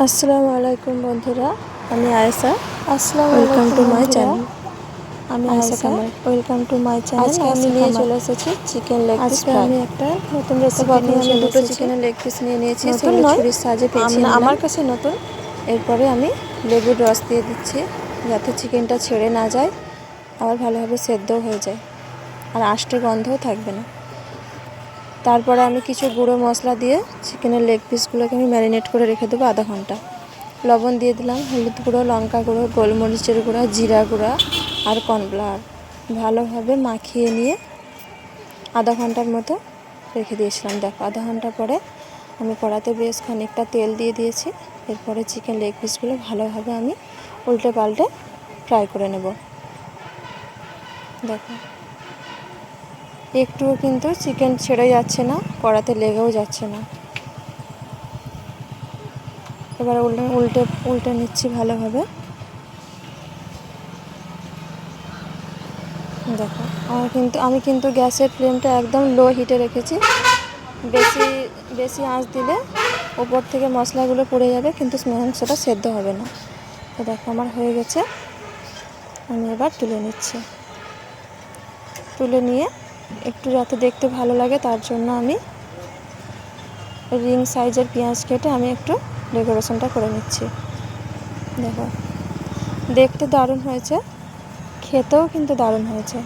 আসসালামু আলাইকুম বন্ধুরা, আমি Ayesha. Welcome to my channel. আমি Ayesha Kamal. Welcome to my channel. আজকে আমি নিয়ে চলে এসেছি চিকেন লেগ পিস ফ্রাই। আমি একটা নতুন রেসিপি প্রথমে নিয়ে আমি চলে দুটো এসেছি। চিকেনের লেগ পিস নিয়ে নিয়েছি, নতুন সেগুলো নয়, ছুরির সাহায্যে পেঁচিয়ে নিলাম। আমার কাছে নতুন। এরপরে আমি লেবুর রস দিয়ে দিচ্ছি, যাতে চিকেনটা ছেড়ে না যায়, আবার ভালোভাবে সেদ্ধও হয়ে যায়, আর আষ্টে গন্ধও থাকবে না। তারপরে আমি কিছু গুঁড়ো মশলা দিয়ে চিকেনের লেগ পিসগুলোকে আমি ম্যারিনেট করে রেখে দেবো আধা ঘন্টা। লবণ দিয়ে দিলাম, হলুদ গুঁড়ো, লঙ্কা গুঁড়ো, গোলমরিচের গুঁড়া, জিরা গুঁড়া আর কর্নফ্লাওয়ার। ভালোভাবে মাখিয়ে নিয়ে আধা ঘন্টার মতো রেখে দিয়েছিলাম। দেখো, আধা ঘন্টা পরে আমি কড়াতে বেশ খানিকটা তেল দিয়ে দিয়েছি। এরপরে চিকেন লেগ পিসগুলো ভালোভাবে আমি উল্টে পাল্টে ফ্রাই করে নেব। দেখো, একটুও কিন্তু চিকেন ছেড়ে যাচ্ছে না, কড়াতে লেগেও যাচ্ছে না। এবার উল্টে নিচ্ছি ভালোভাবে। দেখো, আমি কিন্তু গ্যাসের ফ্লেমটা একদম লো হিটে রেখেছি। বেশি আঁচ দিলে ওপর থেকে মশলাগুলো পড়ে যাবে, কিন্তু মাংসটা সেদ্ধ হবে না। তো দেখো, আমার হয়ে গেছে। আমি এবার তুলে নিচ্ছি। তুলে নিয়ে একটু যাতে দেখতে ভালো লাগে, তার জন্য আমি রিং সাইজের পেঁয়াজ কেটে আমি একটু ডেকোরেশনটা করে নিচ্ছি। দেখো, দেখতে দারুণ হয়েছে, খেতেও কিন্তু দারুণ হয়েছে।